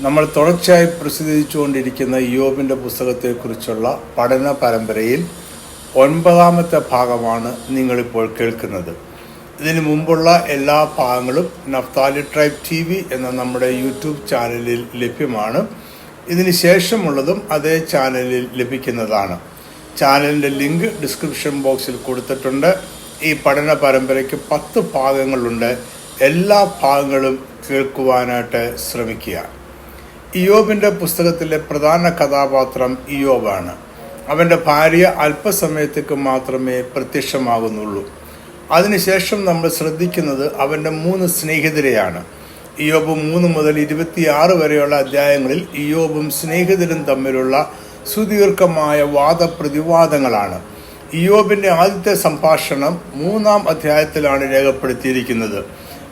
നമ്മൾ തുടർച്ചയായി പ്രസിദ്ധീകരിച്ചുകൊണ്ടിരിക്കുന്ന ഇയ്യോബിൻ്റെ പുസ്തകത്തെക്കുറിച്ചുള്ള പഠന പരമ്പരയിൽ 9ാമത്തെ ഭാഗമാണ് നിങ്ങളിപ്പോൾ കേൾക്കുന്നത്. ഇതിനു മുമ്പുള്ള എല്ലാ ഭാഗങ്ങളും നഫ്താലി ട്രൈബ് TV എന്ന നമ്മുടെ യൂട്യൂബ് ചാനലിൽ ലഭ്യമാണ്. ഇതിന് ശേഷമുള്ളതും അതേ ചാനലിൽ ലഭിക്കുന്നതാണ്. ചാനലിൻ്റെ ലിങ്ക് ഡിസ്ക്രിപ്ഷൻ ബോക്സിൽ കൊടുത്തിട്ടുണ്ട്. ഈ പഠന പരമ്പരയ്ക്ക് 10 ഭാഗങ്ങളുണ്ട്. എല്ലാ ഭാഗങ്ങളും കേൾക്കുവാനായിട്ട് ശ്രമിക്കുക. ഇയ്യോബിൻ്റെ പുസ്തകത്തിലെ പ്രധാന കഥാപാത്രം ഇയ്യോബാണ്. അവൻ്റെ ഭാര്യ അല്പസമയത്തേക്ക് മാത്രമേ പ്രത്യക്ഷമാകുന്നുള്ളൂ. അതിനുശേഷം നമ്മൾ ശ്രദ്ധിക്കുന്നത് അവൻ്റെ 3 സ്നേഹിതരെയാണ്. ഇയ്യോബ് 3 മുതൽ 26 വരെയുള്ള അധ്യായങ്ങളിൽ ഇയ്യോബും സ്നേഹിതരും തമ്മിലുള്ള സുദീർഘമായ വാദപ്രതിവാദങ്ങളാണ്. ഇയ്യോബിൻ്റെ ആദ്യത്തെ സംഭാഷണം 3-ാം അധ്യായത്തിലാണ് രേഖപ്പെടുത്തിയിരിക്കുന്നത്.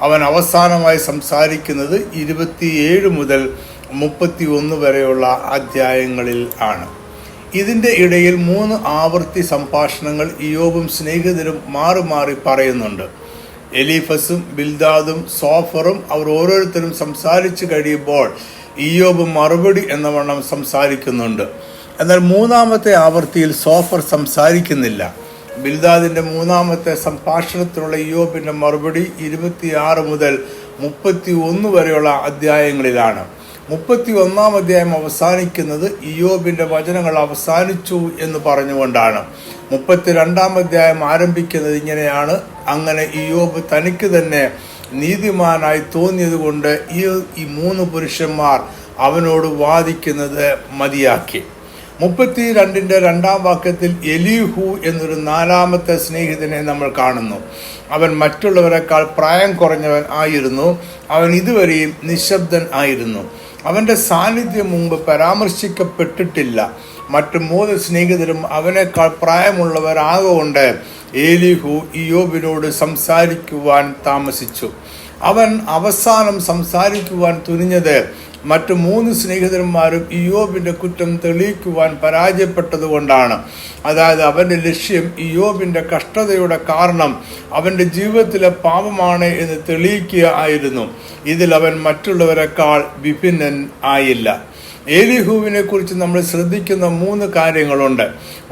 അവൻ അവസാനമായി സംസാരിക്കുന്നത് 27 മുതൽ 31 വരെയുള്ള അധ്യായങ്ങളിൽ ആണ്. ഇതിൻ്റെ ഇടയിൽ 3 ആവർത്തി സംഭാഷണങ്ങൾ ഇയ്യോബും സ്നേഹിതരും മാറി മാറി പറയുന്നുണ്ട്. എലീഫസും ബിൽദാദും സോഫറും അവർ ഓരോരുത്തരും സംസാരിച്ചു കഴിയുമ്പോൾ ഇയ്യോബ് മറുപടി എന്നവണ്ണം സംസാരിക്കുന്നുണ്ട്. എന്നാൽ 3-ാമത്തെ ആവർത്തിയിൽ സോഫർ സംസാരിക്കുന്നില്ല. ബിൽദാദിൻ്റെ 3-ാമത്തെ സംഭാഷണത്തിനുള്ള ഇയ്യോബിൻ്റെ മറുപടി 26 മുതൽ 31 വരെയുള്ള അധ്യായങ്ങളിലാണ്. 31-ാം അധ്യായം അവസാനിക്കുന്നത് ഇയ്യോബിൻ്റെ വചനങ്ങൾ അവസാനിച്ചു എന്ന് പറഞ്ഞുകൊണ്ടാണ്. 32-ാം അധ്യായം ആരംഭിക്കുന്നത് ഇങ്ങനെയാണ്: അങ്ങനെ ഇയ്യോബ് തനിക്ക് തന്നെ നീതിമാനായി തോന്നിയത് കൊണ്ട് ഈ 3 പുരുഷന്മാർ അവനോട് വാദിക്കുന്നത് മതിയാക്കി. 32-ന്റെ 2-ാം വാക്യത്തിൽ എലീഹു എന്നൊരു 4-ാമത്തെ സ്നേഹിതനെ നമ്മൾ കാണുന്നു. അവൻ മറ്റുള്ളവരെക്കാൾ പ്രായം കുറഞ്ഞവൻ ആയിരുന്നു. അവൻ ഇതുവരെയും നിശബ്ദൻ ആയിരുന്നു. അവൻ്റെ സാന്നിധ്യം മുമ്പ് പരാമർശിക്കപ്പെട്ടിട്ടില്ല. മറ്റു 3 സ്നേഹിതരും അവനേക്കാൾ പ്രായമുള്ളവരാകൊണ്ട് എലീഹു ഇയ്യോബിനോട് സംസാരിക്കുവാൻ താമസിച്ചു. അവൻ അവസാനം സംസാരിക്കുവാൻ തുനിഞ്ഞത് മറ്റു 3 സ്നേഹിതന്മാരും ഇയ്യോബിൻ്റെ കുറ്റം തെളിയിക്കുവാൻ പരാജയപ്പെട്ടതുകൊണ്ടാണ്. അതായത് അവൻ്റെ ലക്ഷ്യം ഇയ്യോബിൻ്റെ കഷ്ടതയുടെ കാരണം അവൻ്റെ ജീവിതത്തിലെ പാപമാണ് എന്ന് തെളിയിക്കുക ആയിരുന്നു. ഇതിൽ അവൻ മറ്റുള്ളവരെക്കാൾ വിഭിന്നൻ ആയില്ല. എലീഹുവിനെ കുറിച്ച് നമ്മൾ ശ്രദ്ധിക്കുന്ന 3 കാര്യങ്ങളുണ്ട്.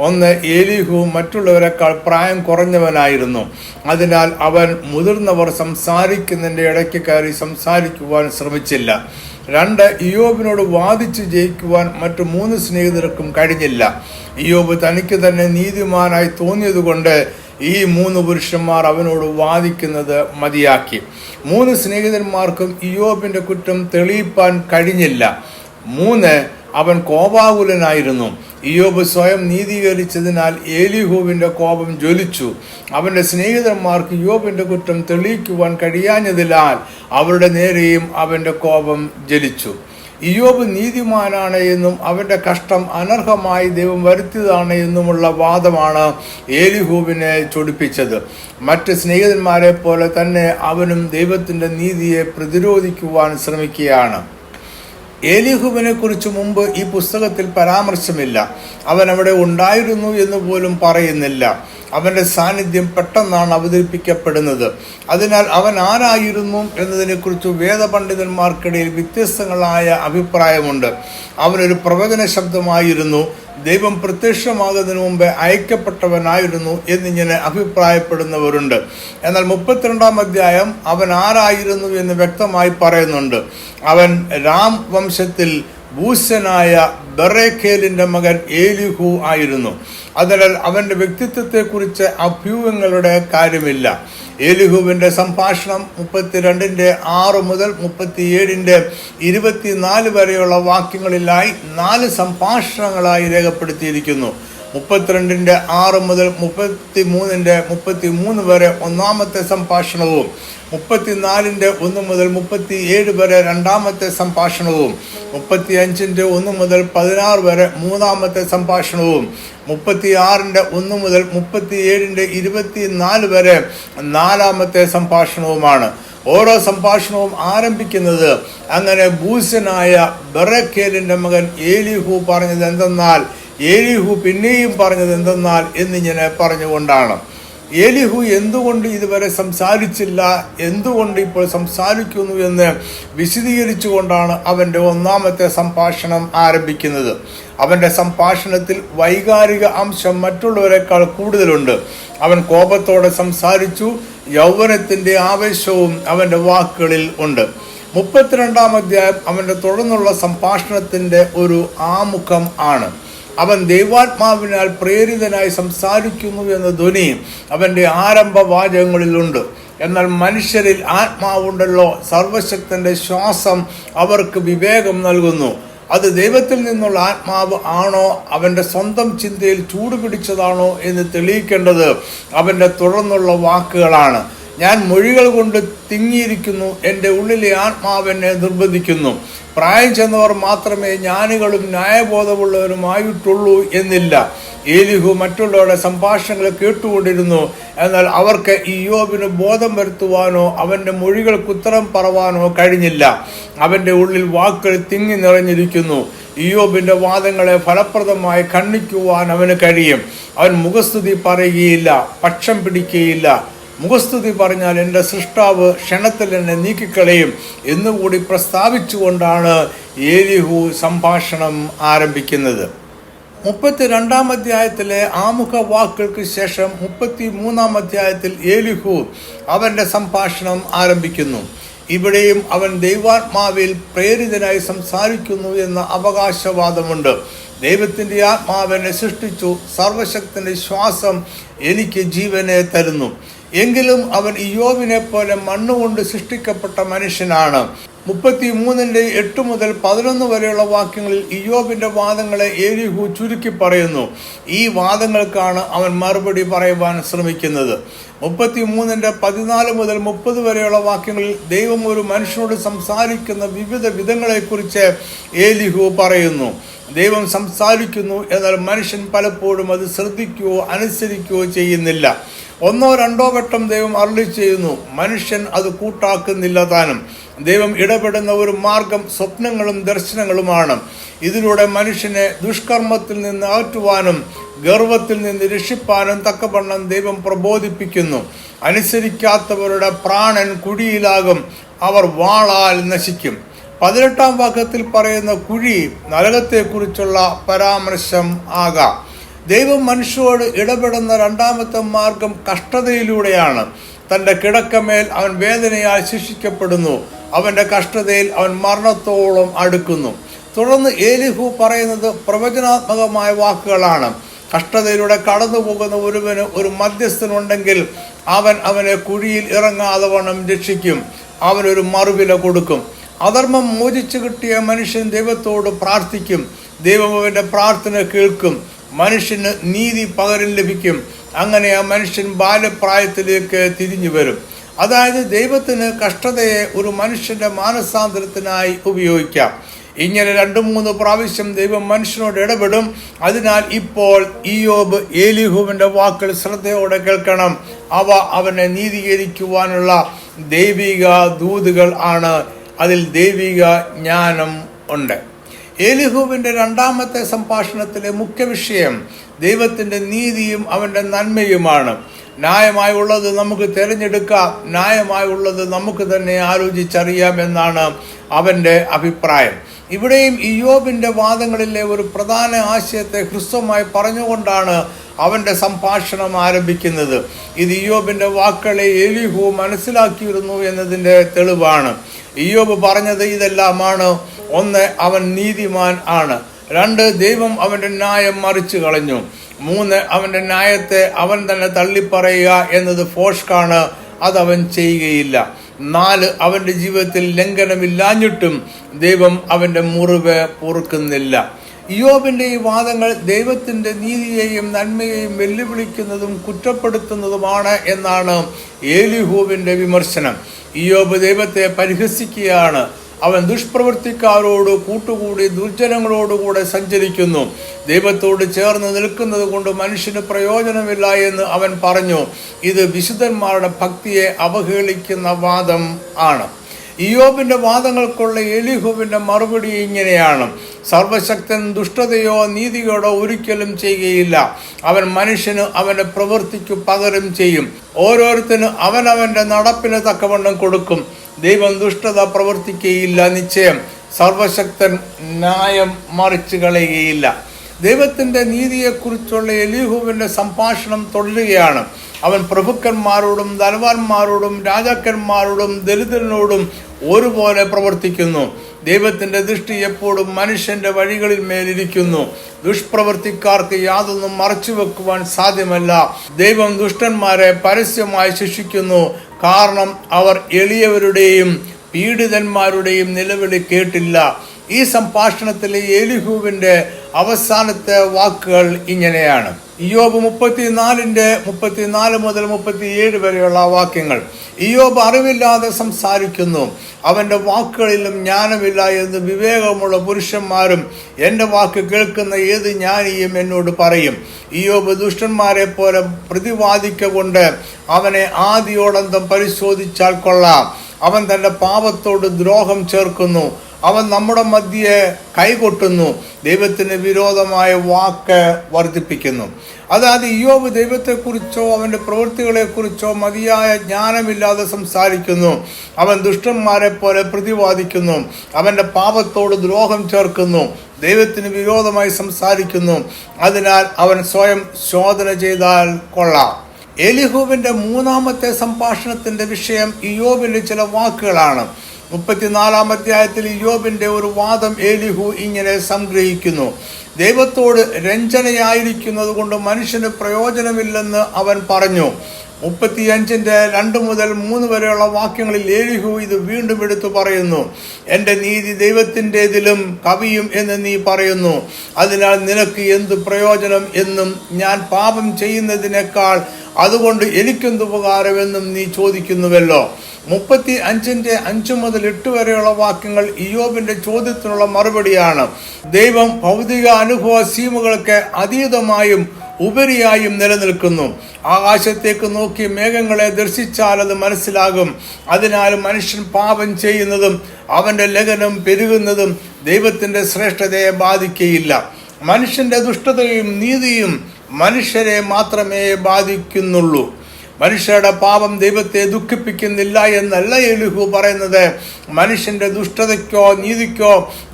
ഒന്ന്, എലീഹു മറ്റുള്ളവരെക്കാൾ പ്രായം കുറഞ്ഞവനായിരുന്നു. അതിനാൽ അവൻ മുതിർന്നവർ സംസാരിക്കുന്നതിൻ്റെ ഇടയ്ക്ക് കയറി സംസാരിക്കുവാൻ ശ്രമിച്ചില്ല. 2, ഇയ്യോബിനോട് വാദിച്ച് ജയിക്കുവാൻ മറ്റു 3 സ്നേഹിതർക്കും കഴിഞ്ഞില്ല. ഇയ്യോബ് തനിക്ക് തന്നെ നീതിമാനായി തോന്നിയതുകൊണ്ട് ഈ 3 പുരുഷന്മാർ അവനോട് വാദിക്കുന്നത് മതിയാക്കി. 3 സ്നേഹിതന്മാർക്കും ഇയ്യോബിൻ്റെ കുറ്റം തെളിയിപ്പാൻ കഴിഞ്ഞില്ല. 3, അവൻ കോപാകുലനായിരുന്നു. ഇയ്യോബ് സ്വയം നീതീകരിച്ചതിനാൽ എലീഹുവിൻ്റെ കോപം ജ്വലിച്ചു. അവൻ്റെ സ്നേഹിതന്മാർക്ക് ഇയ്യോബിൻ്റെ കുറ്റം തെളിയിക്കുവാൻ കഴിയാഞ്ഞതിനാൽ അവരുടെ നേരെയും അവൻ്റെ കോപം ജ്വലിച്ചു. ഇയ്യോബ് നീതിമാനാണ് എന്നും അവൻ്റെ കഷ്ടം അനർഹമായി ദൈവം വരുത്തിയതാണ് എന്നുമുള്ള വാദമാണ് എലീഹുവിനെ ചൊടിപ്പിച്ചത്. മറ്റ് സ്നേഹിതന്മാരെ പോലെ തന്നെ അവനും ദൈവത്തിൻ്റെ നീതിയെ പ്രതിരോധിക്കുവാൻ ശ്രമിക്കുകയാണ്. എലീഹുവിനെ കുറിച്ച് മുമ്പ് ഈ പുസ്തകത്തിൽ പരാമർശമില്ല. അവൻ അവിടെ ഉണ്ടായിരുന്നു എന്ന് പോലും പറയുന്നില്ല. അവൻ്റെ സാന്നിധ്യം പെട്ടെന്നാണ് അവതരിപ്പിക്കപ്പെടുന്നത്. അതിനാൽ അവൻ ആരായിരുന്നു എന്നതിനെക്കുറിച്ച് വേദപണ്ഡിതന്മാർക്കിടയിൽ വ്യത്യസ്തങ്ങളായ അഭിപ്രായമുണ്ട്. അവനൊരു പ്രവചന ശബ്ദമായിരുന്നു. ദൈവം പ്രത്യക്ഷമാകുന്നതിന് മുമ്പ് അയക്കപ്പെട്ടവനായിരുന്നു എന്നിങ്ങനെ അഭിപ്രായപ്പെടുന്നവരുണ്ട്. എന്നാൽ 32-ാം അധ്യായം അവൻ ആരായിരുന്നു എന്ന് വ്യക്തമായി പറയുന്നുണ്ട്. അവൻ രാം വംശത്തിൽ ബൂസ്യനായ ബെറേഖേലിൻ്റെ മകൻ എലീഹു ആയിരുന്നു. അതിനാൽ അവൻ്റെ വ്യക്തിത്വത്തെക്കുറിച്ച് അഭ്യൂഹങ്ങളുടെ കാര്യമില്ല. എലീഹുവിൻ്റെ സംഭാഷണം 32-ന്റെ 6 മുതൽ 37-ന്റെ 24 വരെയുള്ള വാക്യങ്ങളിലായി 4 സംഭാഷണങ്ങളായി രേഖപ്പെടുത്തിയിരിക്കുന്നു. 32-ന്റെ 6 മുതൽ 33-ന്റെ 33 വരെ 1-ാമത്തെ സംഭാഷണവും 34-ന്റെ 1 മുതൽ 37 വരെ 2-ാമത്തെ സംഭാഷണവും 35-ന്റെ 1 മുതൽ 16 വരെ 3-ാമത്തെ സംഭാഷണവും 36-ന്റെ 1 മുതൽ 37-ന്റെ 24 വരെ 4-ാമത്തെ സംഭാഷണവുമാണ്. ഓരോ സംഭാഷണവും ആരംഭിക്കുന്നത് അങ്ങനെ ബൂസ്യനായ ബെറേഖേലിൻ്റെ മകൻ എലീഹു പറഞ്ഞത് എന്തെന്നാൽ, എലീഹു പിന്നെയും പറഞ്ഞത് എന്തെന്നാൽ എന്നിങ്ങനെ പറഞ്ഞുകൊണ്ടാണ്. ഏലിഹു എന്തുകൊണ്ട് ഇതുവരെ സംസാരിച്ചില്ല, എന്തുകൊണ്ട് ഇപ്പോൾ സംസാരിക്കുന്നു എന്ന് വിശദീകരിച്ചുകൊണ്ടാണ് അവൻ്റെ ഒന്നാമത്തെ സംഭാഷണം ആരംഭിക്കുന്നത്. അവൻ്റെ സംഭാഷണത്തിൽ വൈകാരിക അംശം മറ്റുള്ളവരെക്കാൾ കൂടുതലുണ്ട്. അവൻ കോപത്തോടെ സംസാരിച്ചു. യൗവനത്തിൻ്റെ ആവേശവും അവൻ്റെ വാക്കുകളിൽ ഉണ്ട്. 32-ാം അധ്യായം അവൻ്റെ തുടർന്നുള്ള സംഭാഷണത്തിൻ്റെ ഒരു ആമുഖം ആണ്. അവൻ ദൈവാത്മാവിനാൽ പ്രേരിതനായി സംസാരിക്കുന്നു എന്ന ധ്വനി അവൻ്റെ ആരംഭ വാചകങ്ങളിലുണ്ട്. എന്നാൽ മനുഷ്യരിൽ ആത്മാവുണ്ടല്ലോ, സർവശക്തൻ്റെ ശ്വാസം അവർക്ക് വിവേകം നൽകുന്നു. അത് ദൈവത്തിൽ നിന്നുള്ള ആത്മാവ് ആണോ, അവൻ്റെ സ്വന്തം ചിന്തയിൽ ചൂടുപിടിച്ചതാണോ എന്ന് തെളിയിക്കേണ്ടത് അവൻ്റെ തുടർന്നുള്ള വാക്കുകളാണ്. ഞാൻ മൊഴികൾ കൊണ്ട് തിങ്ങിയിരിക്കുന്നു, എൻ്റെ ഉള്ളിലെ ആത്മാവ് എന്നെ നിർബന്ധിക്കുന്നു. പ്രായം ചെന്നവർ മാത്രമേ ജ്ഞാനികളും ന്യായബോധമുള്ളവരുമായിട്ടുള്ളൂ എന്നില്ല. ഏലിഹു മറ്റുള്ളവരുടെ സംഭാഷണങ്ങൾ കേട്ടുകൊണ്ടിരുന്നു. എന്നാൽ അവർക്ക് ഇയ്യോബിന് ബോധം വരുത്തുവാനോ അവൻ്റെ മൊഴികൾക്ക് ഉത്തരം പറവാനോ കഴിഞ്ഞില്ല. അവൻ്റെ ഉള്ളിൽ വാക്കുകൾ തിങ്ങി നിറഞ്ഞിരിക്കുന്നു. ഇയ്യോബിൻ്റെ വാദങ്ങളെ ഫലപ്രദമായി ഖണ്ഡിക്കുവാൻ അവന് കഴിയും. അവൻ മുഖസ്തുതി പറയുകയില്ല, പക്ഷം പിടിക്കുകയില്ല. മുഖസ്തുതി പറഞ്ഞാൽ എൻ്റെ സൃഷ്ടാവ് ക്ഷണത്തിൽ എന്നെ നീക്കിക്കളയും എന്നുകൂടി പ്രസ്താവിച്ചുകൊണ്ടാണ് ഏലിഹു സംഭാഷണം ആരംഭിക്കുന്നത്. 32-ാം അധ്യായത്തിലെ ആമുഖ വാക്കുകൾക്ക് ശേഷം 33-ാം അധ്യായത്തിൽ ഏലിഹു അവൻ്റെ സംഭാഷണം ആരംഭിക്കുന്നു. ഇവിടെയും അവൻ ദൈവാത്മാവിൽ പ്രേരിതനായി സംസാരിക്കുന്നു എന്ന അവകാശവാദമുണ്ട്. ദൈവത്തിൻ്റെ ആത്മാവിനെ സൃഷ്ടിച്ചു, സർവശക്തൻ്റെ ശ്വാസം എനിക്ക് ജീവനെ തരുന്നു. എങ്കിലും അവൻ ഇയ്യോബിനെ പോലെ മണ്ണുകൊണ്ട് സൃഷ്ടിക്കപ്പെട്ട മനുഷ്യനാണ്. 33-8 മുതൽ 11 വരെയുള്ള വാക്യങ്ങളിൽ ഇയ്യോബിൻ്റെ വാദങ്ങളെ ഏലിഹു ചുരുക്കി പറയുന്നു. ഈ വാദങ്ങൾക്കാണ് അവൻ മറുപടി പറയുവാൻ ശ്രമിക്കുന്നത്. 33-14 മുതൽ 30 വരെയുള്ള വാക്യങ്ങളിൽ ദൈവം ഒരു മനുഷ്യനോട് സംസാരിക്കുന്ന വിവിധ വിധങ്ങളെക്കുറിച്ച് ഏലിഹു പറയുന്നു. ദൈവം സംസാരിക്കുന്നു, എന്നാൽ മനുഷ്യൻ പലപ്പോഴും അത് ശ്രദ്ധിക്കുകയോ അനുസരിക്കുകയോ ചെയ്യുന്നില്ല. 1-2 വട്ടം ദൈവം അരുളി ചെയ്യുന്നു, മനുഷ്യൻ അത് കൂട്ടാക്കുന്നില്ല താനും. ദൈവം ഇടപെടുന്ന ഒരു മാർഗം സ്വപ്നങ്ങളും ദർശനങ്ങളുമാണ്. ഇതിലൂടെ മനുഷ്യനെ ദുഷ്കർമ്മത്തിൽ നിന്ന് അകറ്റുവാനും ഗർവത്തിൽ നിന്ന് രക്ഷിപ്പാനും തക്കവണ്ണം ദൈവം പ്രബോധിപ്പിക്കുന്നു. അനുസരിക്കാത്തവരുടെ പ്രാണൻ കുഴിയിലാകും, അവർ വാളാൽ നശിക്കും. 18-ാം വാക്യത്തിൽ പറയുന്ന കുഴി നരകത്തെക്കുറിച്ചുള്ള പരാമർശം ആകാം. ദൈവം മനുഷ്യരോട് ഇടപെടുന്ന രണ്ടാമത്തെ മാർഗം കഷ്ടതയിലൂടെയാണ്. തൻ്റെ കിടക്കമേൽ അവൻ വേദനയാൽ ശിക്ഷിക്കപ്പെടുന്നു. അവൻ്റെ കഷ്ടതയിൽ അവൻ മരണത്തോളം അടുക്കുന്നു. തുടർന്ന് ഏലിഹു പറയുന്നത് പ്രവചനാത്മകമായ വാക്കുകളാണ്. കഷ്ടതയിലൂടെ കടന്നു പോകുന്ന ഒരുവന് ഒരു മധ്യസ്ഥനുണ്ടെങ്കിൽ അവൻ അവനെ കുഴിയിൽ ഇറങ്ങാതെ വണ്ണം രക്ഷിക്കും. അവനൊരു മറുവില കൊടുക്കും. അധർമ്മം മോചിച്ചു കിട്ടിയ മനുഷ്യൻ ദൈവത്തോട് പ്രാർത്ഥിക്കും. ദൈവം അവൻ്റെ പ്രാർത്ഥന കേൾക്കും. മനുഷ്യന് നീതി പകരം ലഭിക്കും. അങ്ങനെ ആ മനുഷ്യൻ ബാല്യപ്രായത്തിലേക്ക് തിരിഞ്ഞു വരും. അതായത് ദൈവത്തിന് കഷ്ടതയെ ഒരു മനുഷ്യൻ്റെ മാനസാന്തരത്തിനായി ഉപയോഗിക്കാം. ഇങ്ങനെ 2-3 പ്രാവശ്യം ദൈവം മനുഷ്യനോട് ഇടപെടും. അതിനാൽ ഇപ്പോൾ ഇയ്യോബ് ഏലിഹുവിൻ്റെ വാക്കുകൾ ശ്രദ്ധയോടെ കേൾക്കണം. അവ അവനെ നീതീകരിക്കുവാനുള്ള ദൈവിക ദൂതുകൾ ആണ്. അതിൽ ദൈവിക ജ്ഞാനം ഉണ്ട്. ഏലിഹുവിൻ്റെ രണ്ടാമത്തെ സംഭാഷണത്തിലെ മുഖ്യ വിഷയം ദൈവത്തിൻ്റെ നീതിയും അവൻ്റെ നന്മയുമാണ്. ന്യായമായുള്ളത് നമുക്ക് തിരഞ്ഞെടുക്കാം, ന്യായമായുള്ളത് നമുക്ക് തന്നെ ആലോചിച്ചറിയാം എന്നാണ് അവൻ്റെ അഭിപ്രായം. ഇവിടെയും ഇയ്യോബിൻ്റെ വാദങ്ങളിലെ ഒരു പ്രധാന ആശയത്തെ ഹ്രസ്വമായി പറഞ്ഞുകൊണ്ടാണ് അവൻ്റെ സംഭാഷണം ആരംഭിക്കുന്നത്. ഇത് ഇയ്യോബിൻ്റെ വാക്കുകളെ ഏലിഹു മനസ്സിലാക്കിയിരുന്നു എന്നതിൻ്റെ തെളിവാണ്. ഇയ്യോബ് പറഞ്ഞത് ഇതെല്ലാമാണ്. 1, അവൻ നീതിമാൻ ആണ്. 2, ദൈവം അവൻ്റെ ന്യായം മറിച്ചു കളഞ്ഞു. 3, അവൻ്റെ ന്യായത്തെ അവൻ തന്നെ തള്ളിപ്പറയുക എന്നത് ഫോഷ്കാണ്, അതവൻ ചെയ്യുകയില്ല. 4, അവൻ്റെ ജീവിതത്തിൽ ലംഘനമില്ലാഞ്ഞിട്ടും ദൈവം അവൻ്റെ മുറിവ് പൊറുക്കുന്നില്ല. ഇയ്യോബിൻ്റെ ഈ വാദങ്ങൾ ദൈവത്തിൻ്റെ നീതിയെയും നന്മയെയും വെല്ലുവിളിക്കുന്നതും കുറ്റപ്പെടുത്തുന്നതുമാണ് എന്നാണ് ഏലിഹുവിൻ്റെ വിമർശനം. ഇയ്യോബ് ദൈവത്തെ പരിഹസിക്കുകയാണ്. അവൻ ദുഷ്പ്രവൃത്തിക്കാരോട് കൂട്ടുകൂടി ദുർജനങ്ങളോടുകൂടെ സഞ്ചരിക്കുന്നു. ദൈവത്തോട് ചേർന്ന് നിൽക്കുന്നത് കൊണ്ട് മനുഷ്യന് പ്രയോജനമില്ല എന്ന് അവൻ പറഞ്ഞു. ഇത് വിശുദ്ധന്മാരുടെ ഭക്തിയെ അവഹേളിക്കുന്ന വാദം ആണ്. ഇയ്യോബിന്റെ വാദങ്ങൾക്കുള്ള എലീഹുവിന്റെ മറുപടി ഇങ്ങനെയാണ്: സർവശക്തൻ ദുഷ്ടതയോ നീതിയോടോ ഒരിക്കലും ചെയ്യുകയില്ല. അവൻ മനുഷ്യന് അവന്റെ പ്രവൃത്തിക്ക് പകരം ചെയ്യും. ഓരോരുത്തരും അവനവന്റെ നടപ്പിന് തക്കവണ്ണം കൊടുക്കും. ദൈവം ദുഷ്ടത പ്രവർത്തിക്കുകയില്ല. നിശ്ചയം സർവശക്തൻ ന്യായം മറിച്ചു കളയുകയില്ല. ദൈവത്തിന്റെ നീതിയെക്കുറിച്ചുള്ള എലീഹുവിന്റെ സംഭാഷണം തുടരുകയാണ്. അവൻ പ്രഭുക്കന്മാരോടും ധനവാന്മാരോടും രാജാക്കന്മാരോടും ദരിദ്രനോടും ഒരുപോലെ പ്രവർത്തിക്കുന്നു. ദൈവത്തിന്റെ ദൃഷ്ടി എപ്പോഴും മനുഷ്യന്റെ വഴികളിൽ മേലിരിക്കുന്നു. ദുഷ്പ്രവർത്തിക്കാർക്ക് യാതൊന്നും മറച്ചുവെക്കുവാൻ സാധ്യമല്ല. ദൈവം ദുഷ്ടന്മാരെ പരസ്യമായി ശിക്ഷിക്കുന്നു. കാരണം അവർ എളിയവരുടെയും പീഡിതന്മാരുടെയും നിലവിളി കേട്ടില്ല. ഈ സംഭാഷണത്തിലെ എലീഹുവിന്റെ അവസാനത്തെ വാക്കുകൾ ഇങ്ങനെയാണ്. ഇയ്യോബ് 34 മുതൽ 37 വരെയുള്ള വാക്യങ്ങൾ. ഇയ്യോബ് അറിവില്ലാതെ സംസാരിക്കുന്നു. അവന്റെ വാക്കുകളിലും ജ്ഞാനമില്ല എന്ന് വിവേകമുള്ള പുരുഷന്മാരും എൻ്റെ വാക്ക് കേൾക്കുന്ന ഏത് ജ്ഞാനിയും എന്നോട് പറയും. ഇയ്യോബ് ദുഷ്ടന്മാരെ പോലെ പ്രതിവാദിക്കൊണ്ട് അവനെ ആദിയോടന്തം പരിശോധിച്ചാൽ കൊള്ളാം. അവൻ തന്റെ പാപത്തോട് ദ്രോഹം ചേർക്കുന്നു. അവൻ നമ്മുടെ മധ്യയെ കൈകൊട്ടുന്നു. ദൈവത്തിന് വിരോധമായ വാക്ക് വർദ്ധിപ്പിക്കുന്നു. അതായത് ഇയ്യോബ് ദൈവത്തെക്കുറിച്ചോ അവന്റെ പ്രവൃത്തികളെക്കുറിച്ചോ മതിയായ ജ്ഞാനമില്ലാതെ സംസാരിക്കുന്നു. അവൻ ദുഷ്ടന്മാരെ പോലെ പ്രതിവാദിക്കുന്നു. അവന്റെ പാപത്തോട് ദ്രോഹം ചേർക്കുന്നു. ദൈവത്തിന് വിരോധമായി സംസാരിക്കുന്നു. അതിനാൽ അവൻ സ്വയം ശോധന ചെയ്താൽ കൊള്ളാം. എലീഹുവിന്റെ മൂന്നാമത്തെ സംഭാഷണത്തിന്റെ വിഷയം ഇയ്യോബിന്റെ ചില വാക്കുകളാണ്. 34 അധ്യായത്തിൽ ഇയ്യോബിന്റെ ഒരു വാദം എലീഹു ഇങ്ങനെ സംഗ്രഹിക്കുന്നു: ദൈവത്തോട് രഞ്ജനയായിരിക്കുന്നത് കൊണ്ട് മനുഷ്യന് പ്രയോജനമില്ലെന്ന് അവൻ പറഞ്ഞു. 35 മുതൽ 3 വരെയുള്ള വാക്യങ്ങളിൽ എലീഹു ഇത് വീണ്ടും എടുത്തു പറയുന്നു: എൻ്റെ നീതി ദൈവത്തിൻ്റെതിലും കവിയും എന്ന് നീ പറയുന്നു. അതിനാൽ നിനക്ക് എന്ത് പ്രയോജനം എന്നും ഞാൻ പാപം ചെയ്യുന്നതിനേക്കാൾ അതുകൊണ്ട് എനിക്കെന്ത് ഉപകാരമെന്നും നീ ചോദിക്കുന്നുവല്ലോ. 35 മുതൽ 8 വരെയുള്ള വാക്യങ്ങൾ ഇയ്യോബിന്റെ ചോദ്യത്തിനുള്ള മറുപടിയാണ്. ദൈവം ഭൗതിക അനുഭവ സീമകൾക്ക് അതീതമായും ഉപരിയായും നിലനിൽക്കുന്നു. ആകാശത്തേക്ക് നോക്കി മേഘങ്ങളെ ദർശിച്ചാൽ അത് മനസ്സിലാകും. അതിനാൽ മനുഷ്യൻ പാപം ചെയ്യുന്നതും അവന്റെ ലംഘനം പെരുകുന്നതും ദൈവത്തിന്റെ ശ്രേഷ്ഠതയെ ബാധിക്കുകയില്ല. മനുഷ്യന്റെ ദുഷ്ടതയും നീതിയും മനുഷ്യരെ മാത്രമേ ബാധിക്കുന്നുള്ളൂ. മനുഷ്യരുടെ പാപം ദൈവത്തെ ദുഃഖിപ്പിക്കുന്നില്ല എന്നല്ല എലീഹു പറയുന്നത്. മനുഷ്യന്റെ ദുഷ്ടതയ്ക്കോ നീതിക്കോ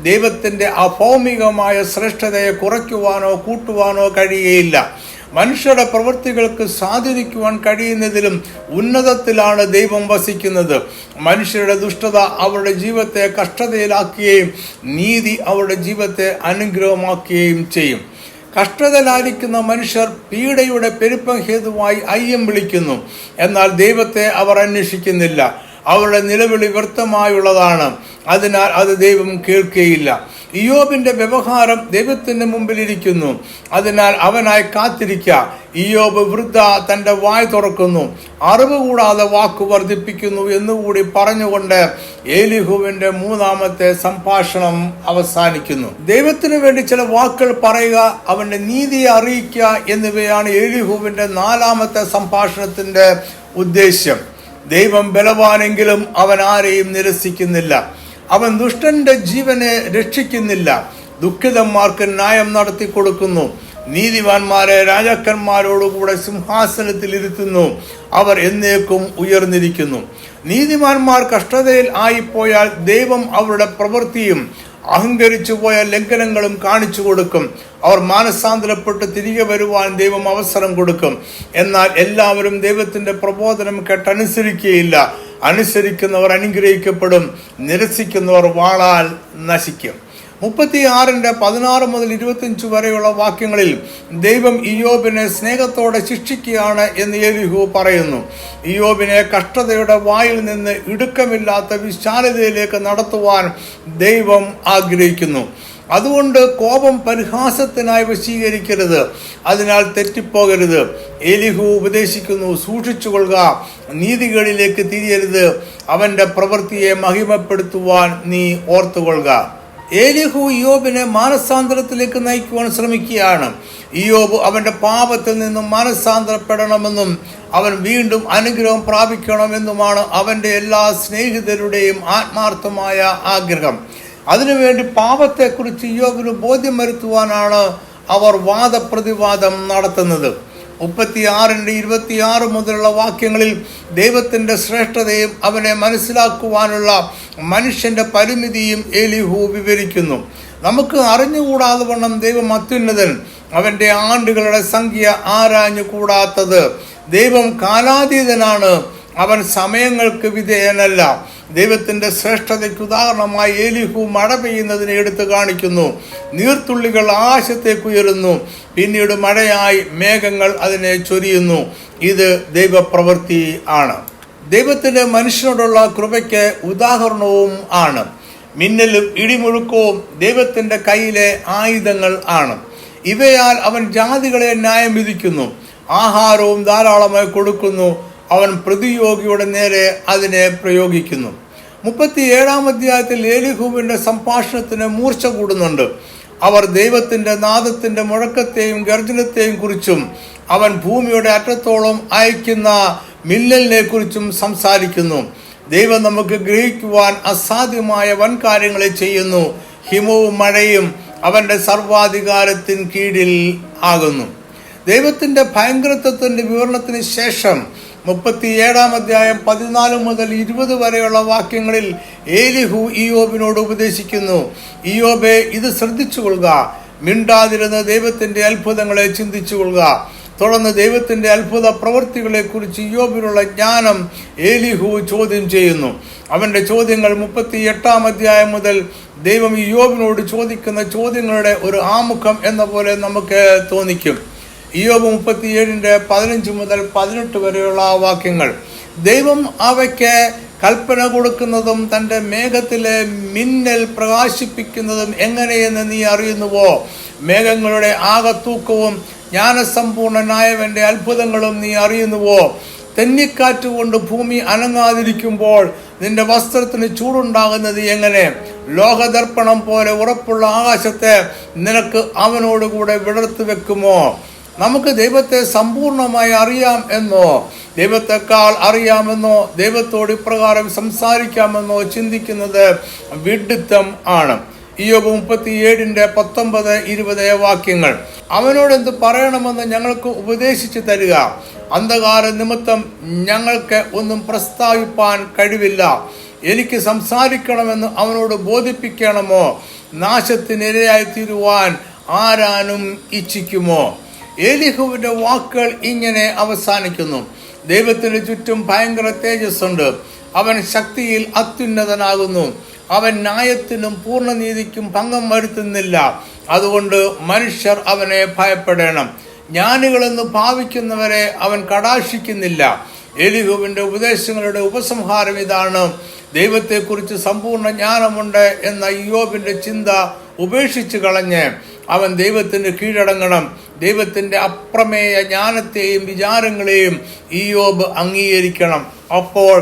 ദൈവത്തിന്റെ അഭൗമികമായ ശ്രേഷ്ഠതയെ കുറയ്ക്കുവാനോ കൂട്ടുവാനോ കഴിയുകയില്ല. മനുഷ്യരുടെ പ്രവൃത്തികൾക്ക് സ്വാധീനിക്കുവാൻ കഴിയുന്നതിലും ഉന്നതത്തിലാണ് ദൈവം വസിക്കുന്നത്. മനുഷ്യരുടെ ദുഷ്ടത അവരുടെ ജീവിതത്തെ കഷ്ടതയിലാക്കുകയും നീതി അവരുടെ ജീവിതത്തെ അനുഗ്രഹമാക്കുകയും ചെയ്യും. കഷ്ടതയിലായിരിക്കുന്ന മനുഷ്യർ പീഡയുടെ പെരുപ്പം ഹേതുവായി അയ്യം വിളിക്കുന്നു. എന്നാൽ ദൈവത്തെ അവർ അന്വേഷിക്കുന്നില്ല. അവരുടെ നിലവിളി വ്യർത്ഥമായുള്ളതാണ്. അതിനാൽ അത് ദൈവം കേൾക്കുകയില്ല. ഇയ്യോബിന്റെ വ്യവഹാരം ദൈവത്തിന്റെ മുമ്പിലിരിക്കുന്നു. അതിനാൽ അവനായി കാത്തിരിക്കുക. ഇയ്യോബ് വൃദ്ധ തന്റെ വായ് തുറക്കുന്നു, അറിവ് കൂടാതെ വാക്ക് വർദ്ധിപ്പിക്കുന്നു എന്നുകൂടി പറഞ്ഞുകൊണ്ട് എലീഹുവിന്റെ മൂന്നാമത്തെ സംഭാഷണം അവസാനിക്കുന്നു. ദൈവത്തിന് വേണ്ടി ചില വാക്കുകൾ പറയുക, അവന്റെ നീതിയെ അറിയിക്കുക എന്നിവയാണ് എലീഹുവിന്റെ നാലാമത്തെ സംഭാഷണത്തിന്റെ ഉദ്ദേശ്യം. ദൈവം ബലവാനെങ്കിലും അവൻ ആരെയും നിരസിക്കുന്നില്ല. അവൻ ദുഷ്ടന്റെ ജീവനെ രക്ഷിക്കുന്നില്ല. ദുഃഖിതന്മാർക്ക് ന്യായം നടത്തി കൊടുക്കുന്നു. നീതിമാന്മാരെ രാജാക്കന്മാരോടുകൂടെ സിംഹാസനത്തിൽ ഇരുത്തുന്നു. അവർ എന്നേക്കും ഉയർന്നിരിക്കുന്നു. നീതിമാന്മാർ കഷ്ടതയിൽ ആയിപ്പോയാൽ ദൈവം അവരുടെ പ്രവൃത്തിയും അഹങ്കരിച്ചു പോയ ലംഘനങ്ങളും കാണിച്ചു കൊടുക്കും. അവർ മാനസാന്തരപ്പെട്ട് തിരികെ വരുവാൻ ദൈവം അവസരം കൊടുക്കും. എന്നാൽ എല്ലാവരും ദൈവത്തിന്റെ പ്രബോധനം കേട്ടനുസരിക്കുകയില്ല. അനുസരിക്കുന്നവർ അനുഗ്രഹിക്കപ്പെടും, നിരസിക്കുന്നവർ വാളാൽ നശിക്കും. 36 മുതൽ 25 വരെയുള്ള വാക്യങ്ങളിൽ ദൈവം ഇയ്യോബിനെ സ്നേഹത്തോടെ ശിക്ഷിക്കുകയാണ് എന്ന് എലീഹു പറയുന്നു. ഇയ്യോബിനെ കഷ്ടതയുടെ വായിൽ നിന്ന് ഇടുക്കമില്ലാത്ത വിശാലതയിലേക്ക് നടത്തുവാൻ ദൈവം ആഗ്രഹിക്കുന്നു. അതുകൊണ്ട് കോപം പരിഹാസത്തിനായി വശീകരിക്കരുത്, അതിനാൽ തെറ്റിപ്പോകരുത്. എലീഹു ഉപദേശിക്കുന്നു, സൂക്ഷിച്ചുകൊള്ളുക, നീതികളിലേക്ക് തിരിയരുത്, അവന്റെ പ്രവൃത്തിയെ മഹിമപ്പെടുത്തുവാൻ നീ ഓർത്തുകൊള്ളുക. ഏലിഹു ഇയ്യോബിനെ മാനസാന്തരത്തിലേക്ക് നയിക്കുവാൻ ശ്രമിക്കുകയാണ്. ഇയ്യോബ് അവൻ്റെ പാപത്തിൽ നിന്നും മാനസാന്തരപ്പെടണമെന്നും അവൻ വീണ്ടും അനുഗ്രഹം പ്രാപിക്കണമെന്നുമാണ് അവൻ്റെ എല്ലാ സ്നേഹിതരുടെയും ആത്മാർത്ഥമായ ആഗ്രഹം. അതിനുവേണ്ടി പാപത്തെക്കുറിച്ച് ഇയ്യോബിന് ബോധ്യം വരുത്തുവാനാണ് അവർ വാദപ്രതിവാദം നടത്തുന്നത്. 36-26 മുതലുള്ള വാക്യങ്ങളിൽ ദൈവത്തിൻ്റെ ശ്രേഷ്ഠതയും അവനെ മനസ്സിലാക്കുവാനുള്ള മനുഷ്യൻ്റെ പരിമിതിയും ഏലിഹു വിവരിക്കുന്നു. നമുക്ക് അറിഞ്ഞുകൂടാതെ വണ്ണം ദൈവം അത്യുന്നതൻ, അവൻ്റെ ആണ്ടുകളുടെ സംഖ്യ ആരാഞ്ഞുകൂടാത്തത്. ദൈവം കാലാതീതനാണ്, അവൻ സമയങ്ങൾക്ക് വിധേയനല്ല. ദൈവത്തിൻ്റെ ശ്രേഷ്ഠതയ്ക്ക് ഉദാഹരണമായി ഏലിഹു മഴ പെയ്യുന്നതിനെ എടുത്തു കാണിക്കുന്നു. നീർത്തുള്ളികൾ ആകാശത്തേക്ക് ഉയരുന്നു, പിന്നീട് മഴയായി മേഘങ്ങൾ അതിനെ ചൊരിയുന്നു. ഇത് ദൈവപ്രവൃത്തി ആണ്. ദൈവത്തിൻ്റെ മനുഷ്യനോടുള്ള കൃപയ്ക്ക് ഉദാഹരണവും ആണ്. മിന്നലും ഇടിമുഴുക്കവും ദൈവത്തിൻ്റെ കയ്യിലെ ആയുധങ്ങൾ ആണ്. ഇവയാൽ അവൻ ജാതികളെ ന്യായം വിധിക്കുന്നു, ആഹാരവും ധാരാളമായി കൊടുക്കുന്നു. അവൻ പ്രതിയോഗിയുടെ നേരെ അതിനെ പ്രയോഗിക്കുന്നു. 37 അധ്യായത്തിൽ ഏലിഹുവിൻ്റെ സംഭാഷണത്തിന് മൂർച്ച കൂടുന്നുണ്ട്. അവർ ദൈവത്തിൻ്റെ നാദത്തിൻ്റെ മുഴക്കത്തെയും ഗർജനത്തെയും കുറിച്ചും അവൻ ഭൂമിയുടെ അറ്റത്തോളം അയക്കുന്ന മിന്നലിനെ കുറിച്ചും സംസാരിക്കുന്നു. ദൈവം നമുക്ക് ഗ്രഹിക്കുവാൻ അസാധ്യമായ വൻ കാര്യങ്ങളെ ചെയ്യുന്നു. ഹിമവും മഴയും അവൻ്റെ സർവാധികാരത്തിന് കീഴിൽ ആകുന്നു. ദൈവത്തിൻ്റെ ഭയങ്കരത്വത്തിൻ്റെ വിവരണത്തിന് ശേഷം 37 അധ്യായം 14 മുതൽ 20 വരെയുള്ള വാക്യങ്ങളിൽ ഏലിഹു ഇയ്യോബിനോട് ഉപദേശിക്കുന്നു. ഇയ്യോബേ, ഇത് ശ്രദ്ധിച്ചുകൊള്ളുക, മിണ്ടാതിരുന്ന ദൈവത്തിൻ്റെ അത്ഭുതങ്ങളെ ചിന്തിച്ചുകൊള്ളുക. തുടർന്ന് ദൈവത്തിൻ്റെ അത്ഭുത പ്രവൃത്തികളെ കുറിച്ച് ഇയ്യോബിനുള്ള ജ്ഞാനം ഏലിഹു ചോദ്യം ചെയ്യുന്നു. അവൻ്റെ ചോദ്യങ്ങൾ 38 അധ്യായം മുതൽ ദൈവം ഇയ്യോബിനോട് ചോദിക്കുന്ന ചോദ്യങ്ങളുടെ ഒരു ആമുഖം എന്ന പോലെ നമുക്ക് തോന്നിക്കും. ഇയ്യോബ് 37-15 മുതൽ 18 വരെയുള്ള വാക്യങ്ങൾ. ദൈവം അവയ്ക്ക് കൽപ്പന കൊടുക്കുന്നതും തൻ്റെ മേഘത്തിലെ മിന്നൽ പ്രകാശിപ്പിക്കുന്നതും എങ്ങനെയെന്ന് നീ അറിയുന്നുവോ? മേഘങ്ങളുടെ ആകത്തൂക്കവും ജ്ഞാനസമ്പൂർണനായവൻ്റെ അത്ഭുതങ്ങളും നീ അറിയുന്നുവോ? തെന്നിക്കാറ്റ് കൊണ്ട് ഭൂമി അനങ്ങാതിരിക്കുമ്പോൾ നിന്റെ വസ്ത്രത്തിന് ചൂടുണ്ടാകുന്നത് എങ്ങനെ? ലോകദർപ്പണം പോലെ ഉറപ്പുള്ള ആകാശത്തെ നിനക്ക് അവനോടുകൂടെ വിടർത്തി വെക്കുമോ? നമുക്ക് ദൈവത്തെ സമ്പൂർണമായി അറിയാം എന്നോ, ദൈവത്തെക്കാൾ അറിയാമെന്നോ, ദൈവത്തോട് ഇപ്രകാരം സംസാരിക്കാമെന്നോ ചിന്തിക്കുന്നത് വിഡ്ഢിത്തം ആണ്. ഇയ്യോബ് 37-19-20 വാക്യങ്ങൾ. അവനോട് എന്ത് പറയണമെന്ന് ഞങ്ങൾക്ക് ഉപദേശിച്ചു തരിക. അന്ധകാര നിമിത്തം ഞങ്ങൾക്ക് ഒന്നും പ്രസ്താവിപ്പാൻ കഴിവില്ല. എനിക്ക് സംസാരിക്കണമെന്ന് അവനോട് ബോധിപ്പിക്കണമോ? നാശത്തിനിരയായി തീരുവാൻ ആരാനും ഇച്ഛിക്കുമോ? ഏലിഹുവിൻ്റെ വാക്കുകൾ ഇങ്ങനെ അവസാനിക്കുന്നു. ദൈവത്തിന് ചുറ്റും ഭയങ്കര തേജസ്സുണ്ട്. അവൻ ശക്തിയിൽ അത്യുന്നതനാകുന്നു. അവൻ ന്യായത്തിനും പൂർണ്ണനീതിക്കും ഭംഗം വരുത്തുന്നില്ല. അതുകൊണ്ട് മനുഷ്യർ അവനെ ഭയപ്പെടണം. ജ്ഞാനികളെന്ന് ഭാവിക്കുന്നവരെ അവൻ കടാക്ഷിക്കുന്നില്ല. ഏലിഹുവിൻ്റെ ഉപദേശങ്ങളുടെ ഉപസംഹാരം ഇതാണ്: ദൈവത്തെക്കുറിച്ച് സമ്പൂർണ്ണ ജ്ഞാനമുണ്ട് എന്ന ഇയ്യോബിൻ്റെ ചിന്ത ഉപേക്ഷിച്ച് കളഞ്ഞ് അവൻ ദൈവത്തിന് കീഴടങ്ങണം. ദൈവത്തിൻ്റെ അപ്രമേയ ജ്ഞാനത്തെയും വിചാരങ്ങളെയും ഇയ്യോബ് അംഗീകരിക്കണം. അപ്പോൾ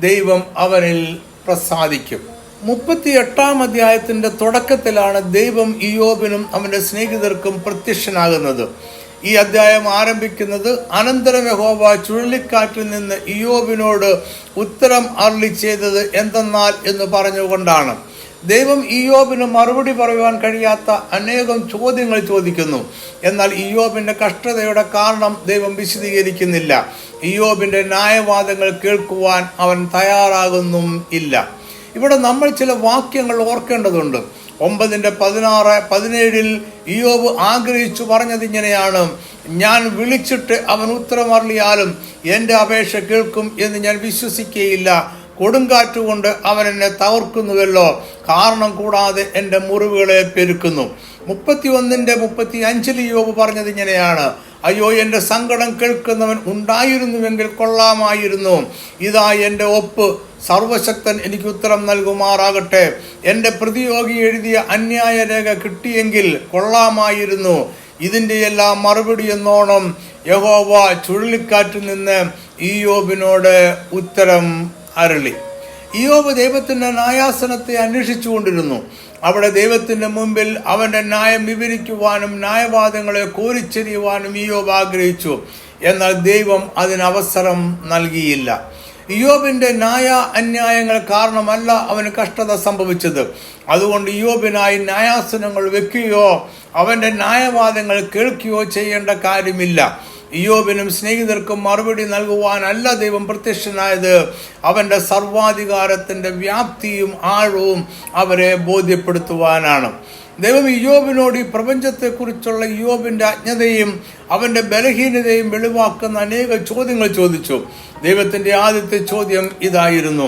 ദൈവം അവനിൽ പ്രസാദിക്കും. 38 അധ്യായത്തിൻ്റെ തുടക്കത്തിലാണ് ദൈവം ഇയ്യോബിനും അവൻ്റെ സ്നേഹിതർക്കും പ്രത്യക്ഷനാകുന്നത്. ഈ അധ്യായം ആരംഭിക്കുന്നത് അനന്തരം യഹോവ ചുഴലിക്കാറ്റിൽ നിന്ന് ഇയ്യോബിനോട് ഉത്തരം അരുളി ചെയ്തത് എന്തെന്നാൽ എന്ന് പറഞ്ഞുകൊണ്ടാണ്. ദൈവം ഇയ്യോബിന് മറുപടി പറയുവാൻ കഴിയാത്ത അനേകം ചോദ്യങ്ങൾ ചോദിക്കുന്നു. എന്നാൽ ഇയ്യോബിൻ്റെ കഷ്ടതയുടെ കാരണം ദൈവം വിശദീകരിക്കുന്നില്ല. ഇയ്യോബിൻ്റെ ന്യായവാദങ്ങൾ കേൾക്കുവാൻ അവൻ തയ്യാറാകുന്നും ഇല്ല. ഇവിടെ നമ്മൾ ചില വാക്യങ്ങൾ ഓർക്കേണ്ടതുണ്ട്. 9-16-17 ഇയ്യോബ് ആഗ്രഹിച്ചു പറഞ്ഞത് ഇങ്ങനെയാണ്: ഞാൻ വിളിച്ചിട്ട് അവൻ ഉത്തരമറിയാലും എൻ്റെ അപേക്ഷ കേൾക്കും എന്ന് ഞാൻ വിശ്വസിക്കുകയില്ല. കൊടുങ്കാറ്റുകൊണ്ട് അവൻ എന്നെ തകർക്കുന്നുവല്ലോ, കാരണം കൂടാതെ എൻ്റെ മുറിവുകളെ പെരുക്കുന്നു. 31-35 ഇയ്യോബ് പറഞ്ഞത് ഇങ്ങനെയാണ്: അയ്യോ, എൻ്റെ സങ്കടം കേൾക്കുന്നവൻ ഉണ്ടായിരുന്നുവെങ്കിൽ കൊള്ളാമായിരുന്നു. ഇതാ എൻ്റെ ഒപ്പ്, സർവശക്തൻ എനിക്ക് ഉത്തരം നൽകുമാറാകട്ടെ. എൻ്റെ പ്രതിയോഗി എഴുതിയ അന്യായ രേഖ കിട്ടിയെങ്കിൽ കൊള്ളാമായിരുന്നു. ഇതിൻ്റെ എല്ലാം മറുപടി എന്നോണം യഹോവ ചുഴലിക്കാറ്റിൽ നിന്ന് ഇയ്യോബിനോട് ഉത്തരം അരുളി. ഇയ്യോബ് ദൈവത്തിൻ്റെ ന്യായാസനത്തെ അന്വേഷിച്ചു കൊണ്ടിരുന്നു. അവിടെ ദൈവത്തിന്റെ മുമ്പിൽ അവന്റെ ന്യായം വിവരിക്കുവാനും ന്യായവാദങ്ങളെ കോരിച്ചെറിയുവാനും ഇയ്യോബ് ആഗ്രഹിച്ചു. എന്നാൽ ദൈവം അതിന് അവസരം നൽകിയില്ല. ഇയ്യോബിന്റെ ന്യായ അന്യായങ്ങൾ കാരണമല്ല അവന് കഷ്ടത സംഭവിച്ചത്. അതുകൊണ്ട് ഇയ്യോബിനായി ന്യായാസനങ്ങൾ വെക്കുകയോ അവന്റെ ന്യായവാദങ്ങൾ കേൾക്കുകയോ ചെയ്യേണ്ട കാര്യമില്ല. ഇയ്യോബിനും സ്നേഹിതർക്കും മറുപടി നൽകുവാനല്ല ദൈവം പ്രത്യക്ഷനായത്. അവന്റെ സർവാധികാരത്തിന്റെ വ്യാപ്തിയും ആഴവും അവരെ ബോധ്യപ്പെടുത്തുവാനാണ്. ദൈവം ഇയ്യോബിനോട് ഈ പ്രപഞ്ചത്തെക്കുറിച്ചുള്ള ഇയ്യോബിന്റെ അജ്ഞതയും അവന്റെ ബലഹീനതയും വെളിവാക്കുന്ന അനേക ചോദ്യങ്ങൾ ചോദിച്ചു. ദൈവത്തിന്റെ ആദ്യത്തെ ചോദ്യം ഇതായിരുന്നു.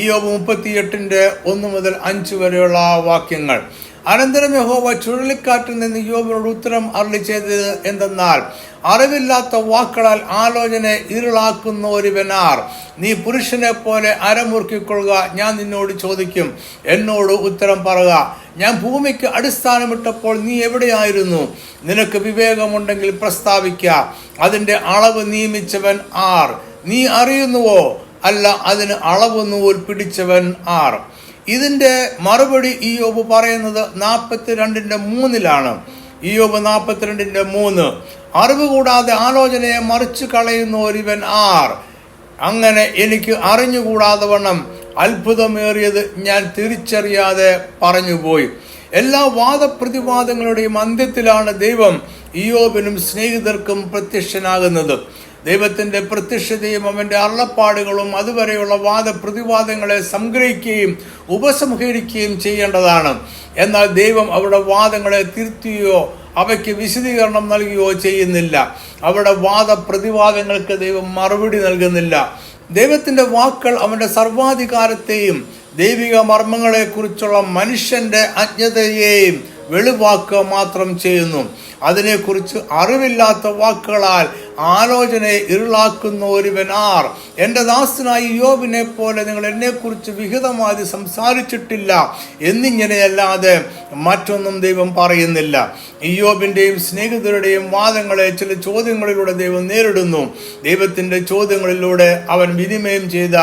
ഇയ്യോബ് 38:1-5 വരെയുള്ള വാക്യങ്ങൾ. അനന്തരം യഹോവ ചുഴലിക്കാറ്റിൽ നിന്ന് ഇയ്യോബിനോട് ഉത്തരം അരുളി ചെയ്തത് എന്തെന്നാൽ, അറിവില്ലാത്ത വാക്കുകളാൽ ആലോചന ഇരുളാക്കുന്ന ഒരുവനാർ. നീ പുരുഷനെ പോലെ അരമുറുക്കിക്കൊള്ളുക. ഞാൻ നിന്നോട് ചോദിക്കും, എന്നോട് ഉത്തരം പറയുക. ഞാൻ ഭൂമിക്ക് അടിസ്ഥാനമിട്ടപ്പോൾ നീ എവിടെയായിരുന്നു? നിനക്ക് വിവേകമുണ്ടെങ്കിൽ പ്രസ്താവിക്ക. അതിന്റെ അളവ് നിയമിച്ചവൻ ആർ? നീ അറിയുന്നുവോ? അല്ല, അതിന് അളവ് നൂൽ പിടിച്ചവൻ ആർ? ഇതിന്റെ മറുപടി ഇയ്യോബ് പറയുന്നത് 42:3 ഇയ്യോബ് 42:3. അറിവ് കൂടാതെ ആലോചനയെ മറിച്ചു കളയുന്ന ഒരുവൻ ആർ? അങ്ങനെ എനിക്ക് അറിഞ്ഞുകൂടാതെ വണ്ണം അത്ഭുതമേറിയത് ഞാൻ തിരിച്ചറിയാതെ പറഞ്ഞുപോയി. എല്ലാ വാദപ്രതിവാദങ്ങളുടെയും അന്ത്യത്തിലാണ് ദൈവം ഇയ്യോബിനും സ്നേഹിതർക്കും പ്രത്യക്ഷനാകുന്നത്. ദൈവത്തിന്റെ പ്രത്യക്ഷതയും അവന്റെ അരുളപ്പാടുകളും അതുവരെയുള്ള വാദപ്രതിവാദങ്ങളെ സംഗ്രഹിക്കുകയും ഉപസംഹരിക്കുകയും ചെയ്യേണ്ടതാണ്. എന്നാൽ ദൈവം അവരുടെ വാദങ്ങളെ തിരുത്തുകയോ അവയ്ക്ക് വിശദീകരണം നൽകുകയോ ചെയ്യുന്നില്ല. അവരുടെ വാദപ്രതിവാദങ്ങൾക്ക് ദൈവം മറുപടി നൽകുന്നില്ല. ദൈവത്തിന്റെ വാക്കുകൾ അവന്റെ സർവാധികാരത്തെയും ദൈവിക മർമ്മങ്ങളെ കുറിച്ചുള്ള മനുഷ്യന്റെ അജ്ഞതയെയും വെളിവാക്കുക മാത്രം ചെയ്യുന്നു. അതിനെക്കുറിച്ച് അറിവില്ലാത്ത വാക്കുകളാൽ ആലോചനയെ ഇരുളാക്കുന്ന ഒരുവൻ ആർ? എൻ്റെ ദാസനായ ഇയ്യോബിനെ പോലെ നിങ്ങൾ എന്നെക്കുറിച്ച് വിഹിതമായി സംസാരിച്ചിട്ടില്ല എന്നിങ്ങനെയല്ലാതെ മറ്റൊന്നും ദൈവം പറയുന്നില്ല. ഇയ്യോബിന്റെയും സ്നേഹിതരുടെയും വാദങ്ങളെ ചില ചോദ്യങ്ങളിലൂടെ ദൈവം നേരിടുന്നു. ദൈവത്തിന്റെ ചോദ്യങ്ങളിലൂടെ അവൻ വിനിമയം ചെയ്ത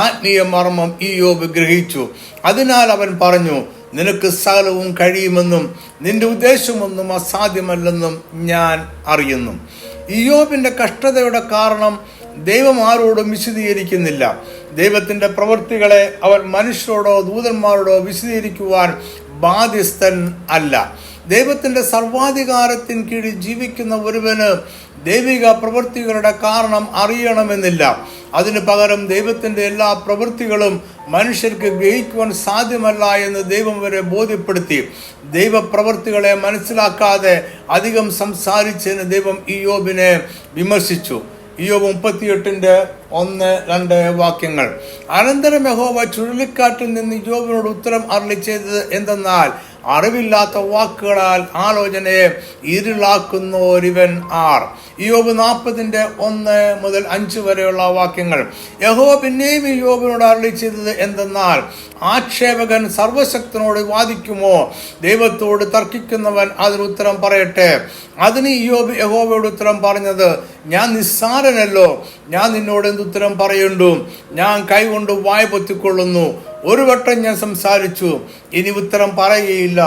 ആത്മീയ മർമ്മം ഇയ്യോബ് ഗ്രഹിച്ചു. അതിനാൽ അവൻ പറഞ്ഞു, നിനക്ക് സകലവും കഴിയുമെന്നും നിന്റെ ഉദ്ദേശമൊന്നും അസാധ്യമല്ലെന്നും ഞാൻ അറിയുന്നു. ഇയ്യോബിന്റെ കഷ്ടതയുടെ കാരണം ദൈവം ആരോടും വിശദീകരിക്കുന്നില്ല. ദൈവത്തിന്റെ പ്രവൃത്തികളെ അവൻ മനുഷ്യരോടോ ദൂതന്മാരോടോ വിശദീകരിക്കുവാൻ ബാധ്യസ്ഥൻ അല്ല. ദൈവത്തിന്റെ സർവാധികാരത്തിന് കീഴിൽ ജീവിക്കുന്ന ഒരുവന് ദൈവിക പ്രവൃത്തികളുടെ കാരണം അറിയണമെന്നില്ല. അതിനു പകരം ദൈവത്തിന്റെ എല്ലാ പ്രവൃത്തികളും മനുഷ്യർക്ക് ഗ്രഹിക്കുവാൻ സാധ്യമല്ല എന്ന് ദൈവം വരെ ബോധ്യപ്പെടുത്തി. ദൈവപ്രവൃത്തികളെ മനസ്സിലാക്കാതെ അധികം സംസാരിച്ചതിന് ദൈവം ഇയ്യോബിനെ വിമർശിച്ചു. ഇയ്യോബ് 38:1-2 വാക്യങ്ങൾ. അനന്തരം യഹോവ ചുഴലിക്കാറ്റിൽ നിന്ന് ഇയ്യോബിനോട് ഉത്തരം അരുളി ചെയ്തത് എന്തെന്നാൽ, അറിവില്ലാത്ത വാക്കുകളാൽ ആലോചനയെ ഇരുളാക്കുന്ന ഒരുവൻ ആർ? ഇയ്യോബ് 40:1-5 വരെയുള്ള വാക്യങ്ങൾ. യഹോവ പിന്നെയും ഇയ്യോബിനോട് അരുളി ചെയ്തത് എന്തെന്നാൽ, ആക്ഷേപകൻ സർവശക്തനോട് വാദിക്കുമോ? ദൈവത്തോട് തർക്കിക്കുന്നവൻ അതിന് ഉത്തരം പറയട്ടെ. അതിന് ഇയ്യോബ് യഹോവയോട് ഉത്തരം പറഞ്ഞത്, ഞാൻ നിസ്സാരനല്ലോ, ഞാൻ നിന്നോട് എന്തുത്തരം പറയുണ്ടു? ഞാൻ കൈകൊണ്ട് വായ പൊത്തിക്കൊള്ളുന്നു. ഒരു വട്ടം ഞാൻ സംസാരിച്ചു, ഇനി ഉത്തരം പറയുകയില്ല.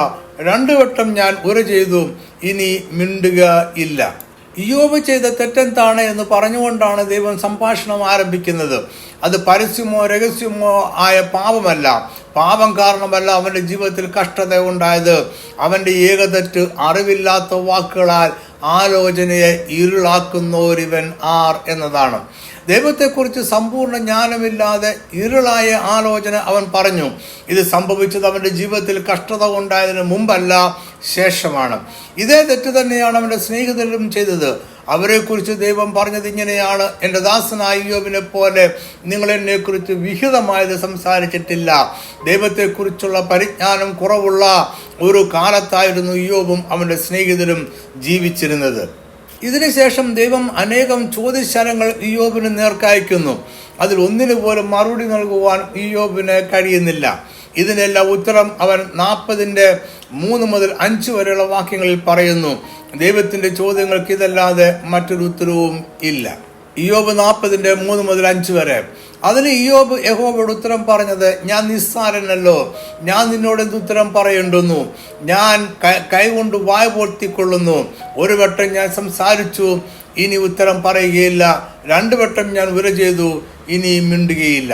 2 വട്ടം ഞാൻ ഉര ചെയ്തു, ഇനി മിണ്ടുക ഇല്ല. ഇയ്യോബ് ചെയ്ത തെറ്റെന്താണ് എന്ന് പറഞ്ഞുകൊണ്ടാണ് ദൈവം സംഭാഷണം ആരംഭിക്കുന്നത്. അത് പരസ്യമോ രഹസ്യമോ ആയ പാപമല്ല. പാപം കാരണമല്ല അവന്റെ ജീവിതത്തിൽ കഷ്ടത ഉണ്ടായത്. അവന്റെ ഏകതെറ്റ് അറിവില്ലാത്ത വാക്കുകളാൽ ആലോചനയെ ഇരുളാക്കുന്ന ഒരുവൻ ആർ എന്നതാണ്. ദൈവത്തെക്കുറിച്ച് സമ്പൂർണ്ണ ജ്ഞാനമില്ലാതെ ഇരുളായ ആലോചന അവൻ പറഞ്ഞു. ഇത് സംഭവിച്ചത് അവന്റെ ജീവിതത്തിൽ കഷ്ടത ഉണ്ടായതിന് മുമ്പല്ല, ശേഷമാണ്. ഇതേ തെറ്റ് തന്നെയാണ് അവന്റെ സ്നേഹിതരും ചെയ്തത്. അവരെക്കുറിച്ച് ദൈവം പറഞ്ഞത് ഇങ്ങനെയാണ്, എൻ്റെ ദാസനായ ഇയ്യോബിനെ പോലെ നിങ്ങൾ എന്നെക്കുറിച്ച് വിഹിതമായത് സംസാരിച്ചിട്ടില്ല. ദൈവത്തെക്കുറിച്ചുള്ള പരിജ്ഞാനം കുറവുള്ള ഒരു കാലത്തായിരുന്നു ഇയ്യോബും അവൻ്റെ സ്നേഹിതരും ജീവിച്ചിരുന്നത്. ഇതിനുശേഷം ദൈവം അനേകം ചോദ്യശരങ്ങൾ ഇയ്യോബിന് നേർക്കയക്കുന്നു. അതിൽ ഒന്നിനു പോലും മറുപടി നൽകുവാൻ ഇയ്യോബിന് കഴിയുന്നില്ല. ഇതിനെല്ലാം ഉത്തരം അവൻ 40:3-5 വരെയുള്ള വാക്യങ്ങളിൽ പറയുന്നു. ദൈവത്തിന്റെ ചോദ്യങ്ങൾക്ക് ഇതല്ലാതെ മറ്റൊരു ഉത്തരവും ഇല്ല. ഇയ്യോബ് 40:3-5 വരെ. അതിന് ഇയ്യോബ് യഹോവയോട് ഉത്തരം പറഞ്ഞത്, ഞാൻ നിസ്സാരനല്ലോ, ഞാൻ നിന്നോട് എന്ത് ഉത്തരം പറയേണ്ടുന്നു? ഞാൻ കൈകൊണ്ട് വായ പോർത്തിക്കൊള്ളുന്നു. ഒരു വട്ടം ഞാൻ സംസാരിച്ചു, ഇനി ഉത്തരം പറയുകയില്ല. 2 വട്ടം ഞാൻ ഉര ചെയ്തു, ഇനി മിണ്ടുകയില്ല.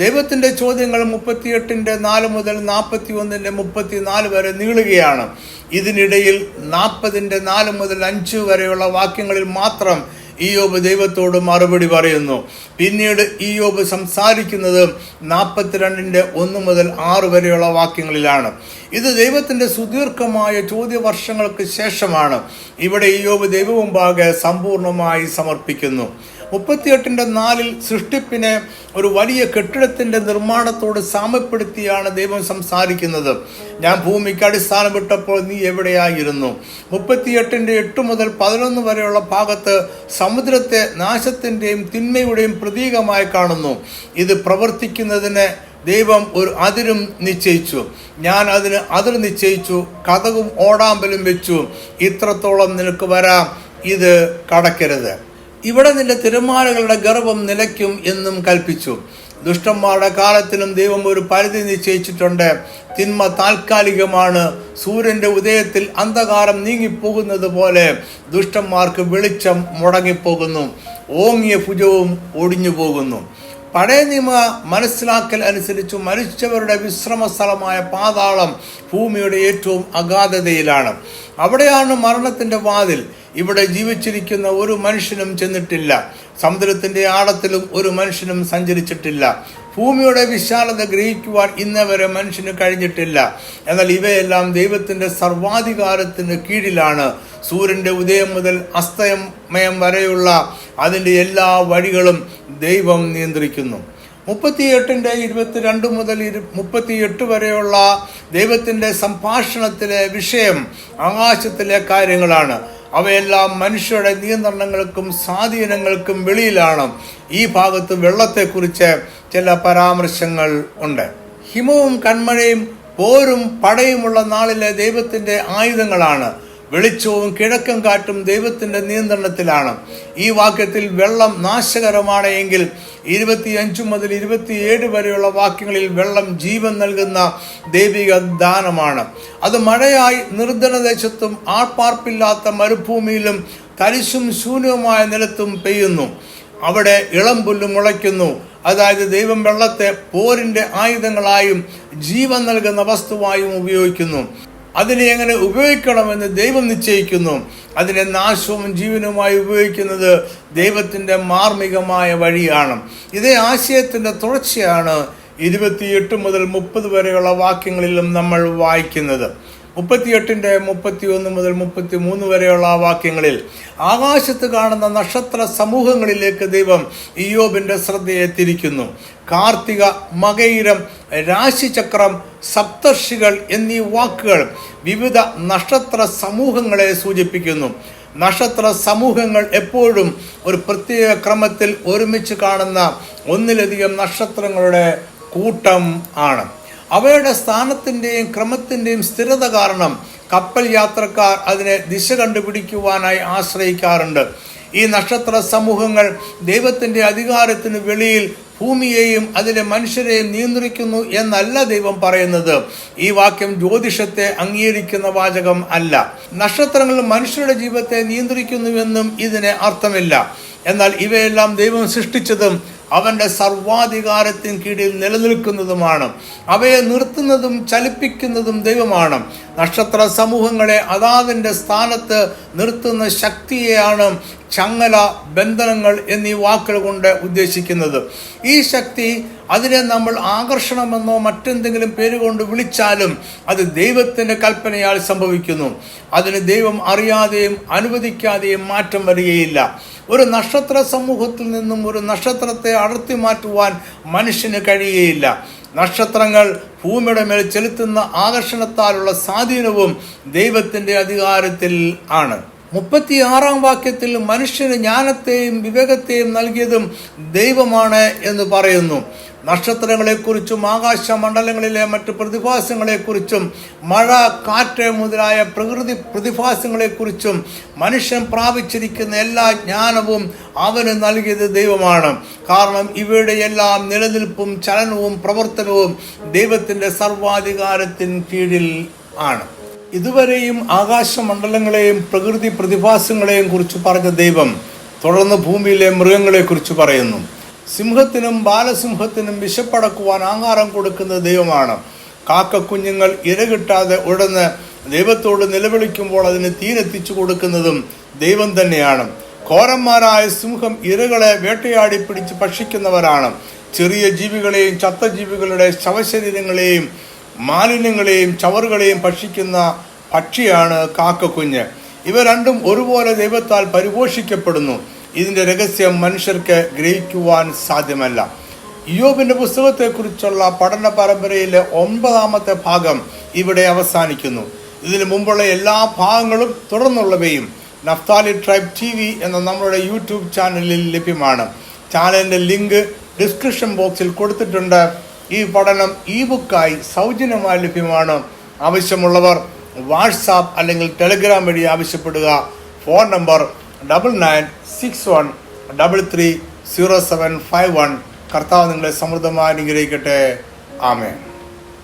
ദൈവത്തിൻ്റെ ചോദ്യങ്ങൾ 38:4 മുതൽ 41:34 വരെ നീളുകയാണ്. ഇതിനിടയിൽ 40:4 മുതൽ 5 വരെയുള്ള വാക്യങ്ങളിൽ മാത്രം ഇയ്യോബ് ദൈവത്തോട് മറുപടി പറയുന്നു. പിന്നീട് ഇയ്യോബ് സംസാരിക്കുന്നത് 42:1 മുതൽ 6 വരെയുള്ള വാക്യങ്ങളിലാണ്. ഇത് ദൈവത്തിൻ്റെ സുദീർഘമായ ചോദ്യവർഷങ്ങൾക്ക് ശേഷമാണ്. ഇവിടെ ഇയ്യോബ് ദൈവമുമ്പാകെ സമ്പൂർണമായി സമർപ്പിക്കുന്നു. 38:4 സൃഷ്ടിപ്പിനെ ഒരു വലിയ കെട്ടിടത്തിൻ്റെ നിർമ്മാണത്തോട് സാമ്യപ്പെടുത്തിയാണ് ദൈവം സംസാരിക്കുന്നത്. ഞാൻ ഭൂമിക്ക് അടിസ്ഥാനമിട്ടപ്പോൾ നീ എവിടെയായിരുന്നു? 38:8 മുതൽ 11 വരെയുള്ള ഭാഗത്ത് സമുദ്രത്തെ നാശത്തിൻ്റെയും തിന്മയുടെയും പ്രതീകമായി കാണുന്നു. ഇത് പ്രവർത്തിക്കുന്നതിന് ദൈവം ഒരു അതിരും നിശ്ചയിച്ചു. ഞാൻ അതിന് അതിർ നിശ്ചയിച്ചു, കതകും ഓടാമ്പലും വെച്ചു. ഇത്രത്തോളം നിനക്ക് വരാം, ഇത് കടക്കരുത്. ഇവിടെ നിന്റെ തിരമാലകളുടെ ഗർഭം നിലയ്ക്കും എന്നും കൽപ്പിച്ചു. ദുഷ്ടന്മാരുടെ കാലത്തിനും ദൈവം ഒരു പരിധി നിശ്ചയിച്ചിട്ടുണ്ട്. തിന്മ താൽക്കാലികമാണ്. സൂര്യന്റെ ഉദയത്തിൽ അന്ധകാരം നീങ്ങിപ്പോകുന്നത് പോലെ ദുഷ്ടന്മാർക്ക് വെളിച്ചം മുടങ്ങിപ്പോകുന്നു. ഓങ്ങിയ ഭുജവും ഒടിഞ്ഞു പോകുന്നു. പഴയ നിയമ മനസ്സിലാക്കൽ അനുസരിച്ച് മരിച്ചവരുടെ വിശ്രമ സ്ഥലമായ പാതാളം ഭൂമിയുടെ ഏറ്റവും അഗാധതയിലാണ്. അവിടെയാണ് മരണത്തിൻ്റെ വാതിൽ. ഇവിടെ ജീവിച്ചിരിക്കുന്ന ഒരു മനുഷ്യനും ചെന്നിട്ടില്ല. സമുദ്രത്തിൻ്റെ ആഴത്തിലും ഒരു മനുഷ്യനും സഞ്ചരിച്ചിട്ടില്ല. ഭൂമിയുടെ വിശാലത ഗ്രഹിക്കുവാൻ ഇന്നവരെ മനുഷ്യന് കഴിഞ്ഞിട്ടില്ല. എന്നാൽ ഇവയെല്ലാം ദൈവത്തിൻ്റെ സർവാധികാരത്തിന് കീഴിലാണ്. സൂര്യൻ്റെ ഉദയം മുതൽ അസ്തമയം വരെയുള്ള അതിൻ്റെ എല്ലാ വഴികളും ദൈവം നിയന്ത്രിക്കുന്നു. 38:22 മുതൽ 38 വരെയുള്ള ദൈവത്തിൻ്റെ സംഭാഷണത്തിലെ വിഷയം ആകാശത്തിലെ കാര്യങ്ങളാണ്. അവയെല്ലാം മനുഷ്യരുടെ നിയന്ത്രണങ്ങൾക്കും സ്വാധീനങ്ങൾക്കും വെളിയിലാണ്. ഈ ഭാഗത്ത് വെള്ളത്തെക്കുറിച്ച് ചില പരാമർശങ്ങൾ ഉണ്ട്. ഹിമവും കന്മഴയും പോരും പടയുമുള്ള നാളിലെ ദൈവത്തിൻ്റെ ആയുധങ്ങളാണ്. വെളിച്ചവും കിഴക്കൻ കാറ്റും ദൈവത്തിൻ്റെ നിയന്ത്രണത്തിലാണ്. ഈ വാക്യത്തിൽ വെള്ളം നാശകരമാണ് എങ്കിൽ 25 മുതൽ 27 വരെയുള്ള വാക്യങ്ങളിൽ വെള്ളം ജീവൻ നൽകുന്ന ദൈവിക ദാനമാണ്. അത് മഴയായി നിർജ്ജനദേശത്തും ആൾപ്പാർപ്പില്ലാത്ത മരുഭൂമിയിലും തരിശും ശൂന്യവുമായ നിലത്തും പെയ്യുന്നു. അവിടെ ഇളം പുല്ല് മുളയ്ക്കുന്നു. അതായത് ദൈവം വെള്ളത്തെ പോരിൻ്റെ ആയുധങ്ങളായും ജീവൻ നൽകുന്ന വസ്തുവായും ഉപയോഗിക്കുന്നു. അതിനെ എങ്ങനെ ഉപയോഗിക്കണമെന്ന് ദൈവം നിശ്ചയിക്കുന്നു. അതിനെ നാശവും ജീവനുമായി ഉപയോഗിക്കുന്നത് ദൈവത്തിൻ്റെ മാർമികമായ വഴിയാണ്. ഇതേ ആശയത്തിൻ്റെ തുടർച്ചയാണ് 28 മുതൽ 30 വരെയുള്ള വാക്യങ്ങളിലും നമ്മൾ വായിക്കുന്നത്. 38:31 മുതൽ 33 വരെയുള്ള വാക്യങ്ങളിൽ ആകാശത്ത് കാണുന്ന നക്ഷത്ര സമൂഹങ്ങളിലേക്ക് ദൈവം ഇയ്യോബിന്റെ ശ്രദ്ധയെ തിരിക്കുന്നു. കാർത്തിക, മകയിരം, രാശിചക്രം, സപ്തർഷികൾ എന്നീ വാക്കുകൾ വിവിധ നക്ഷത്ര സമൂഹങ്ങളെ സൂചിപ്പിക്കുന്നു. നക്ഷത്ര സമൂഹങ്ങൾ എപ്പോഴും ഒരു പ്രത്യേക ക്രമത്തിൽ ഒരുമിച്ച് കാണുന്ന ഒന്നിലധികം നക്ഷത്രങ്ങളുടെ കൂട്ടം ആണ്. അവയുടെ സ്ഥാനത്തിൻ്റെയും ക്രമത്തിൻ്റെയും സ്ഥിരത കാരണം കപ്പൽ യാത്രക്കാർ അതിനെ ദിശ കണ്ടുപിടിക്കുവാനായി ആശ്രയിക്കാറുണ്ട്. ഈ നക്ഷത്ര സമൂഹങ്ങൾ ദൈവത്തിൻ്റെ അധികാരത്തിന് വെളിയിൽ ഭൂമിയെയും അതിലെ മനുഷ്യരെയും നിയന്ത്രിക്കുന്നു എന്നല്ല ദൈവം പറയുന്നത്. ഈ വാക്യം ജ്യോതിഷത്തെ അംഗീകരിക്കുന്ന വാചകം അല്ല. നക്ഷത്രങ്ങൾ മനുഷ്യരുടെ ജീവിതത്തെ നിയന്ത്രിക്കുന്നുവെന്നും ഇതിന് അർത്ഥമില്ല. എന്നാൽ ഇവയെല്ലാം ദൈവം സൃഷ്ടിച്ചതും അവൻ്റെ സർവാധികാരത്തിന് കീഴിൽ നിലനിൽക്കുന്നതുമാണ്. അവയെ നിർത്തുന്നതും ചലിപ്പിക്കുന്നതും ദൈവമാണ്. നക്ഷത്ര സമൂഹങ്ങളെ അതാതിൻ്റെ സ്ഥാനത്ത് നിർത്തുന്ന ശക്തിയെയാണ് ചങ്ങല, ബന്ധനങ്ങൾ എന്നീ വാക്കുകൾ കൊണ്ട് ഉദ്ദേശിക്കുന്നത്. ഈ ശക്തി അതിനെ നമ്മൾ ആകർഷണമെന്നോ മറ്റെന്തെങ്കിലും പേരുകൊണ്ട് വിളിച്ചാലും അത് ദൈവത്തിൻ്റെ കൽപ്പനയാൽ സംഭവിക്കുന്നു. അതിന് ദൈവം അറിയാതെയും അനുവദിക്കാതെയും മാറ്റം വരികയില്ല. ഒരു നക്ഷത്ര സമൂഹത്തിൽ നിന്നും ഒരു നക്ഷത്രത്തെ അടർത്തി മാറ്റുവാൻ മനുഷ്യന് കഴിയുകയില്ല. നക്ഷത്രങ്ങൾ ഭൂമിയുടെ മേൽ ചെലുത്തുന്ന ആകർഷണത്താലുള്ള സ്വാധീനവും ദൈവത്തിൻ്റെ അധികാരത്തിൽ ആണ്. 36 വാക്യത്തിൽ മനുഷ്യന് ജ്ഞാനത്തെയും വിവേകത്തെയും നൽകിയതും ദൈവമാണ് എന്ന് പറയുന്നു. നക്ഷത്രങ്ങളെക്കുറിച്ചും ആകാശമണ്ഡലങ്ങളിലെ മറ്റ് പ്രതിഭാസങ്ങളെക്കുറിച്ചും മഴ, കാറ്റ് മുതലായ പ്രകൃതി പ്രതിഭാസങ്ങളെക്കുറിച്ചും മനുഷ്യൻ പ്രാപിച്ചിരിക്കുന്ന എല്ലാ ജ്ഞാനവും അവന് നൽകിയത് ദൈവമാണ്. കാരണം ഇവയുടെ എല്ലാം നിലനിൽപ്പും ചലനവും പ്രവർത്തനവും ദൈവത്തിൻ്റെ സർവാധികാരത്തിന് കീഴിൽ ആണ്. ഇതുവരെയും ആകാശമണ്ഡലങ്ങളെയും പ്രകൃതി പ്രതിഭാസങ്ങളെയും കുറിച്ച് പറഞ്ഞ ദൈവം തുടർന്ന് ഭൂമിയിലെ മൃഗങ്ങളെക്കുറിച്ച് പറയുന്നു. സിംഹത്തിനും ബാലസിംഹത്തിനും വിശപ്പടക്കുവാൻ ആഹാരം കൊടുക്കുന്ന ദൈവമാണ്. കാക്കക്കുഞ്ഞുങ്ങൾ ഇര കിട്ടാതെ ഉടന്ന് ദൈവത്തോട് നിലവിളിക്കുമ്പോൾ അതിന് തീരെത്തിച്ചു കൊടുക്കുന്നതും ദൈവം തന്നെയാണ്. ഘോരന്മാരായ സിംഹം ഇരകളെ വേട്ടയാടി പിടിച്ച് ഭക്ഷിക്കുന്നവരാണ്. ചെറിയ ജീവികളെയും ചത്ത ജീവികളുടെ ശവശരീരങ്ങളെയും മാലിന്യങ്ങളെയും ചവറുകളെയും ഭക്ഷിക്കുന്ന പക്ഷിയാണ് കാക്കക്കുഞ്ഞ്. ഇവ രണ്ടും ഒരുപോലെ ദൈവത്താൽ പരിപോഷിക്കപ്പെടുന്നു. ഇതിൻ്റെ രഹസ്യം മനുഷ്യർക്ക് ഗ്രഹിക്കുവാൻ സാധ്യമല്ല. ഇയ്യോബിൻ്റെ പുസ്തകത്തെക്കുറിച്ചുള്ള പഠന പരമ്പരയിലെ 9ാമത്തെ ഭാഗം ഇവിടെ അവസാനിക്കുന്നു. ഇതിനു മുമ്പുള്ള എല്ലാ ഭാഗങ്ങളും തുടർന്നുള്ളവയും നഫ്താലി ട്രൈബ് TV എന്ന നമ്മുടെ യൂട്യൂബ് ചാനലിൽ ലഭ്യമാണ്. ചാനലിൻ്റെ ലിങ്ക് ഡിസ്ക്രിപ്ഷൻ ബോക്സിൽ കൊടുത്തിട്ടുണ്ട്. ഈ പഠനം ഇ-ബുക്കായി സൗജന്യമായി ലഭ്യമാണ്. ആവശ്യമുള്ളവർ വാട്സാപ്പ് അല്ലെങ്കിൽ ടെലിഗ്രാം വഴി ആവശ്യപ്പെടുക. Phone number 9961330751. കർത്താവ് നിങ്ങളെ സമൃദ്ധമായി അനുഗ്രഹിക്കട്ടെ. ആമേൻ.